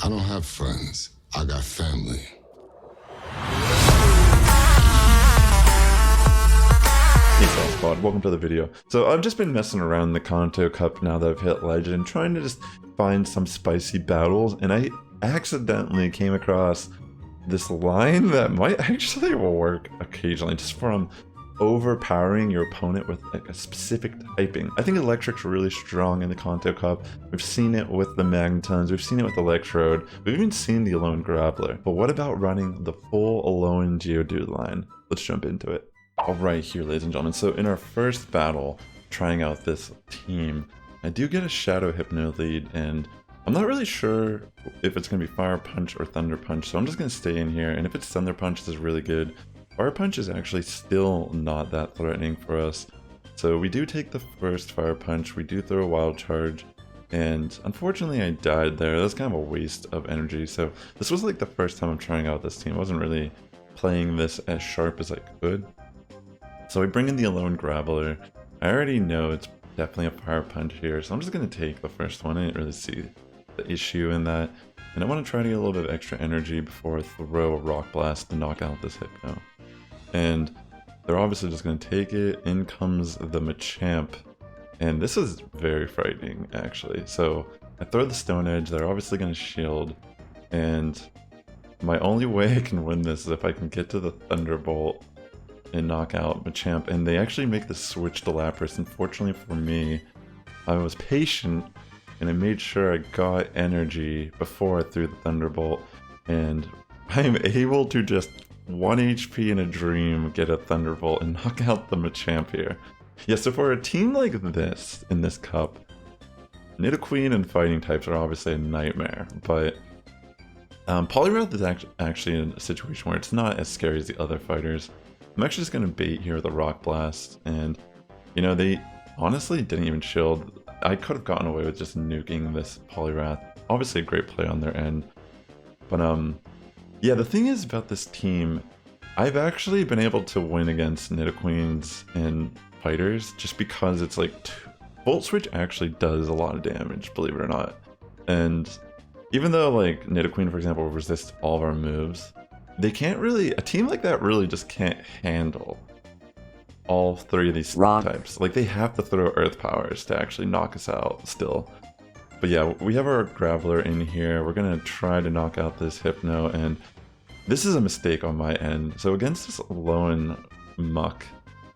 I don't have friends. I got family. Hey Sass Squad, welcome to the video. So I've just been messing around the Kanto Cup now that I've hit Legend, trying to just find some spicy battles, and I accidentally came across this line that might actually work occasionally, just from overpowering your opponent with like a specific typing. I think Electric's really strong in the Kanto Cup. We've seen it with the Magnetons, we've seen it with Electrode, we've even seen the Alolan Graveler. But what about running the full Alolan Geodude line? Let's jump into it. Alright here, ladies and gentlemen, so in our first battle, trying out this team, I do get a Shadow Hypno lead, and I'm not really sure if it's going to be Fire Punch or Thunder Punch, so I'm just going to stay in here, and if it's Thunder Punch, this is really good. Fire Punch is actually still not that threatening for us, so we do take the first Fire Punch, we do throw a Wild Charge, and unfortunately I died there. That's kind of a waste of energy, so this was like the first time I'm trying out this team. I wasn't really playing this as sharp as I could. So we bring in the Alolan Graveler. I already know it's definitely a Fire Punch here, so I'm just going to take the first one. I didn't really see the issue in that. And I want to try to get a little bit of extra energy before I throw a Rock Blast to knock out this Hypno. And they're obviously just going to take it. In comes the Machamp. And this is very frightening, actually. So I throw the Stone Edge. They're obviously going to shield. And my only way I can win this is if I can get to the Thunderbolt and knock out Machamp, and they actually make the switch to Lapras. Unfortunately for me, I was patient and I made sure I got energy before I threw the Thunderbolt, and I am able to just 1 HP in a dream get a Thunderbolt and knock out the Machamp here. Yeah, so for a team like this in this cup, Nidoqueen and fighting types are obviously a nightmare, but Poliwrath is actually in a situation where it's not as scary as the other fighters. I'm actually just going to bait here with a Rock Blast, and you know, they honestly didn't even shield. I could have gotten away with just nuking this Poliwrath. Obviously a great play on their end, but yeah, the thing is about this team, I've actually been able to win against Nidoqueens and fighters just because it's like Volt Switch actually does a lot of damage, believe it or not. And even though like Nidoqueen, for example, resists all of our moves, they can't really, a team like that really just can't handle all three of these types. Like, they have to throw Earth Powers to actually knock us out still. But yeah, we have our Graveler in here. We're going to try to knock out this Hypno, and this is a mistake on my end. So against this Alolan Muck,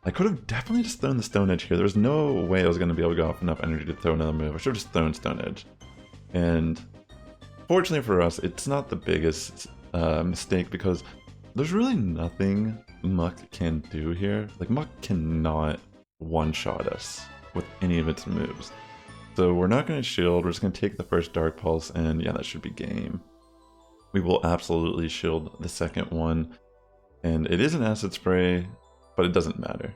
I could have definitely just thrown the Stone Edge here. There was no way I was going to be able to go off enough energy to throw another move. I should have just thrown Stone Edge. And fortunately for us, it's not the biggest mistake, because there's really nothing Muck can do here. Like, Muck cannot one-shot us with any of its moves. So we're not going to shield, we're just going to take the first Dark Pulse, and yeah, that should be game. We will absolutely shield the second one, and it is an Acid Spray, but it doesn't matter.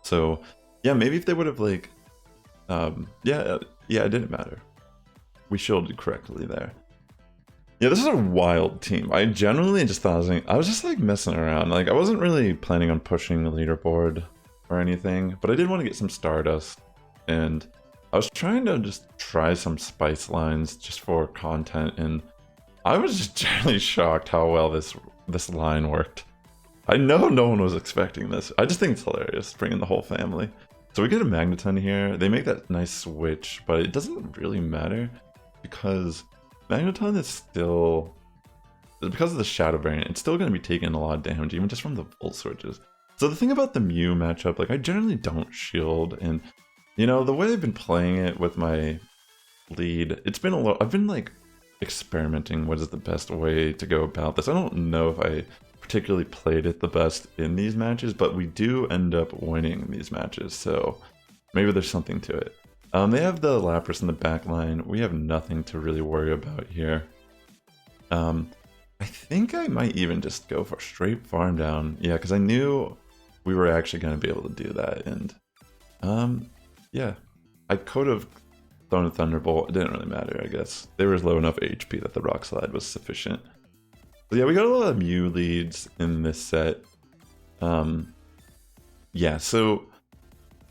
So yeah, maybe if they would have like, yeah, it didn't matter. We shielded correctly there. Yeah, this is a wild team. I genuinely just thought I was just like messing around. Like, I wasn't really planning on pushing the leaderboard or anything, but I did want to get some Stardust, and I was trying to just try some spice lines just for content, and I was just generally shocked how well this line worked. I know no one was expecting this. I just think it's hilarious, bringing the whole family. So we get a Magneton here. They make that nice switch, but it doesn't really matter because Magneton is still, because of the Shadow variant, it's still going to be taking a lot of damage, even just from the Volt Switches. So the thing about the Mew matchup, like, I generally don't shield, and you know, the way I've been playing it with my lead, it's been a lot, I've been like experimenting what is the best way to go about this. I don't know if I particularly played it the best in these matches, but we do end up winning these matches, so maybe there's something to it. They have the Lapras in the back line. We have nothing to really worry about here. I think I might even just go for straight farm down. Yeah, because I knew we were actually going to be able to do that. And yeah, I could have thrown a Thunderbolt. It didn't really matter, I guess. There was low enough HP that the Rock Slide was sufficient. So yeah, we got a lot of Mew leads in this set. Yeah, so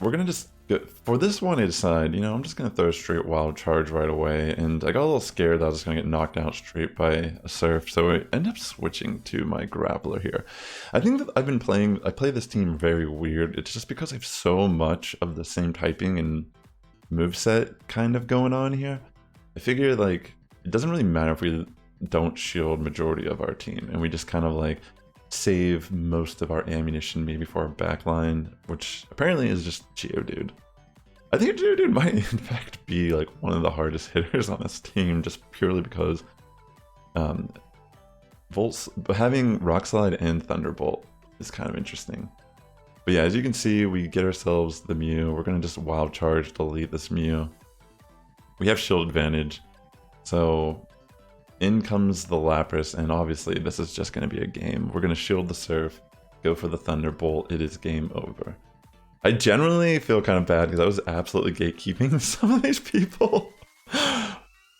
we're going to just Good. For this one, I decide, you know, I'm just going to throw a straight wild charge right away, and I got a little scared that I was just going to get knocked out straight by a surf, so I end up switching to my Graveler here. I think that I play this team very weird. It's just because I have so much of the same typing and moveset kind of going on here. I figure, like, it doesn't really matter if we don't shield majority of our team, and we just kind of, like, save most of our ammunition maybe for our backline, which apparently is just Geodude. I think Geodude might in fact be like one of the hardest hitters on this team, just purely because having Rock Slide and Thunderbolt is kind of interesting. But yeah, as you can see, we get ourselves the Mew. We're gonna just wild charge delete this Mew. We have shield advantage, so in comes the Lapras, and obviously this is just going to be a game. We're going to shield the Surf, go for the Thunderbolt, it is game over. I generally feel kind of bad because I was absolutely gatekeeping some of these people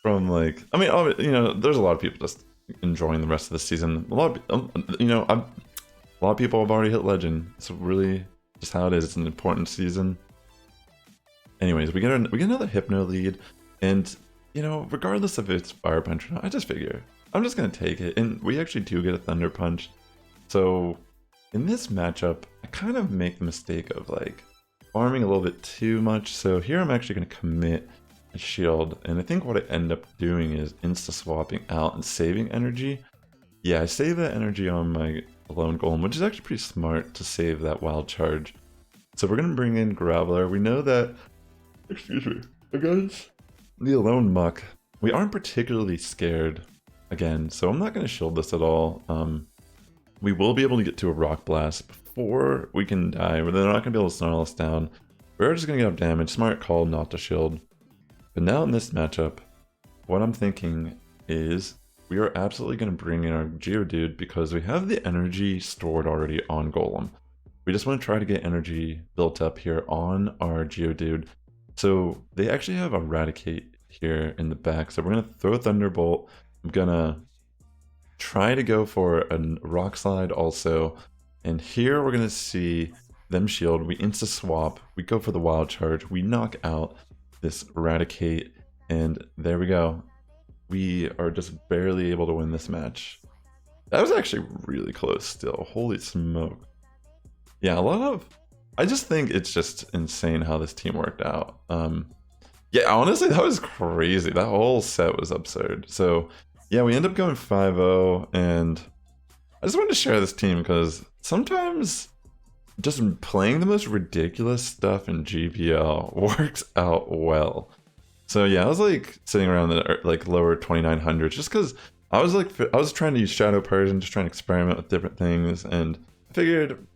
from, like, I mean, you know, there's a lot of people just enjoying the rest of the season. A lot of, you know, a lot of people have already hit Legend. It's really just how it is. It's an important season. Anyways, we get another Hypno lead, and you know, regardless if it's Fire Punch or not, I just figure I'm just going to take it. And we actually do get a Thunder Punch. So in this matchup, I kind of make the mistake of, like, farming a little bit too much. So here I'm actually going to commit a shield. And I think what I end up doing is insta-swapping out and saving energy. Yeah, I save that energy on my Alolan Golem, which is actually pretty smart to save that wild charge. So we're going to bring in Graveler. We know that, excuse me, against the Alolan Muck, we aren't particularly scared again, so I'm not going to shield this at all. We will be able to get to a Rock Blast before we can die, but they're not going to be able to snarl us down. We're just going to get up damage. Smart call not to shield. But now in this matchup, what I'm thinking is we are absolutely going to bring in our Geodude because we have the energy stored already on Golem. We just want to try to get energy built up here on our Geodude. So they actually have Eradicate here in the back. So we're going to throw Thunderbolt. I'm going to try to go for a Rock Slide also. And here we're going to see them shield. We insta-swap. We go for the Wild Charge. We knock out this Eradicate. And there we go. We are just barely able to win this match. That was actually really close still. Holy smoke. Yeah, I just think it's just insane how this team worked out. Yeah, honestly, that was crazy. That whole set was absurd. So, yeah, we end up going 5-0, and I just wanted to share this team because sometimes just playing the most ridiculous stuff in GPL works out well. So, yeah, I was like sitting around the like lower 2900s just because I was trying to use Shadow Persian, just trying to experiment with different things, and I figured,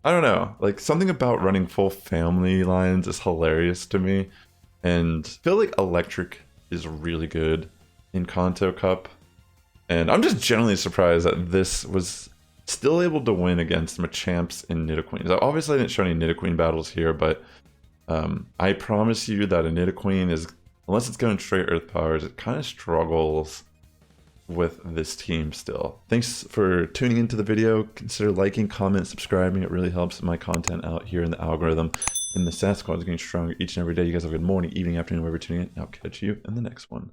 I don't know, like something about running full family lines is hilarious to me, and I feel like Electric is really good in Kanto Cup, and I'm just generally surprised that this was still able to win against Machamps and Nidoqueens. Obviously I didn't show any Nidoqueen battles here, but I promise you that a Nidoqueen is, unless it's going straight Earth Powers, it kind of struggles with this team still. Thanks for tuning into the video. Consider liking, comment, subscribing. It really helps my content out here in the algorithm. And the Sass Squad is getting stronger each and every day. You guys have a good morning, evening, afternoon, wherever you're tuning in. I'll catch you in the next one.